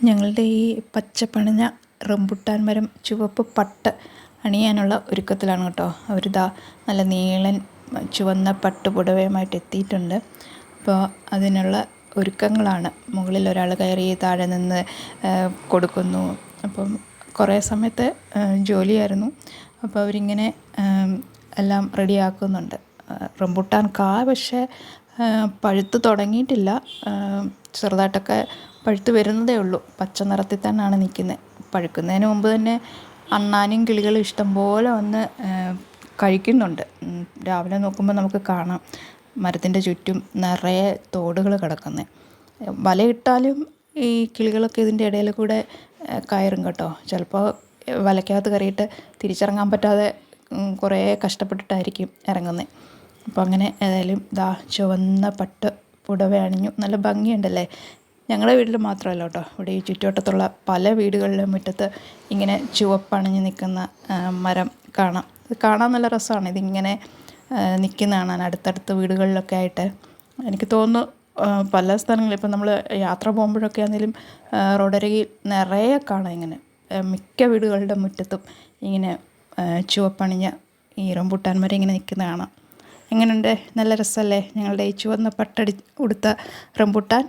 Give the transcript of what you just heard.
ഞങ്ങളുടെ ഈ പച്ചപ്പണിഞ്ഞ റംബുട്ടാൻ മരം ചുവപ്പ് പട്ട് അണിയാനുള്ള ഒരുക്കത്തിലാണ് കേട്ടോ. അവരിതാ നല്ല നീളൻ ചുവന്ന പട്ടുപുടവയുമായിട്ട് എത്തിയിട്ടുണ്ട്. അപ്പോൾ അതിനുള്ള ഒരുക്കങ്ങളാണ്. മുകളിൽ ഒരാൾ കയറി താഴെ നിന്ന് കൊടുക്കുന്നു. അപ്പം കുറേ സമയത്തെ ജോലിയായിരുന്നു. അപ്പോൾ അവരിങ്ങനെ എല്ലാം റെഡിയാക്കുന്നുണ്ട്. റംബുട്ടാൻ പക്ഷേ പഴുത്ത് തുടങ്ങിയിട്ടില്ല. ചെറുതായിട്ടൊക്കെ പഴുത്ത് വരുന്നതേ ഉള്ളൂ. പച്ച നിറത്തിൽ തന്നെയാണ് നിൽക്കുന്നത്. പഴുക്കുന്നതിന് മുമ്പ് തന്നെ അണ്ണാനും കിളികളും ഇഷ്ടംപോലെ വന്ന് കഴിക്കുന്നുണ്ട്. രാവിലെ നോക്കുമ്പോൾ നമുക്ക് കാണാം മരത്തിൻ്റെ ചുറ്റും നിറയെ തോടുകൾ കിടക്കുന്നത്. വലയിട്ടാലും ഈ കിളികളൊക്കെ ഇതിൻ്റെ ഇടയിൽ കൂടെ കയറും കേട്ടോ. ചിലപ്പോൾ വലയ്ക്കകത്ത് കയറിയിട്ട് തിരിച്ചിറങ്ങാൻ പറ്റാതെ കുറേ കഷ്ടപ്പെട്ടിട്ടായിരിക്കും ഇറങ്ങുന്നത്. അപ്പോൾ അങ്ങനെ ഏതായാലും ചുവന്ന പട്ട് പുടവ അണിഞ്ഞു. നല്ല ഭംഗിയുണ്ടല്ലേ. ഞങ്ങളുടെ വീട്ടിൽ മാത്രമല്ല കേട്ടോ, ഇവിടെ ഈ ചുറ്റുവട്ടത്തുള്ള പല വീടുകളിലും മുറ്റത്ത് ഇങ്ങനെ ചുവപ്പണിഞ്ഞ് നിൽക്കുന്ന മരം കാണാം. ഇത് കാണാൻ നല്ല രസമാണ്. ഇതിങ്ങനെ നിൽക്കുന്ന കാണാൻ അടുത്തടുത്ത വീടുകളിലൊക്കെ ആയിട്ട്. എനിക്ക് തോന്നുന്നു പല സ്ഥലങ്ങളിൽ ഇപ്പം നമ്മൾ യാത്ര പോകുമ്പോഴൊക്കെ ആണെങ്കിലും റോഡരികിൽ നിറയെ കാണാം ഇങ്ങനെ. മിക്ക വീടുകളുടെ മുറ്റത്തും ഇങ്ങനെ ചുവപ്പണിഞ്ഞ ഈ റംബുട്ടാൻ മരം ഇങ്ങനെ നിൽക്കുന്ന കാണാം. എങ്ങനെയുണ്ട്? നല്ല രസമല്ലേ ഞങ്ങളുടെ ഈ ചുവന്ന പട്ടടി ഉടുത്ത റംബുട്ടാൻ?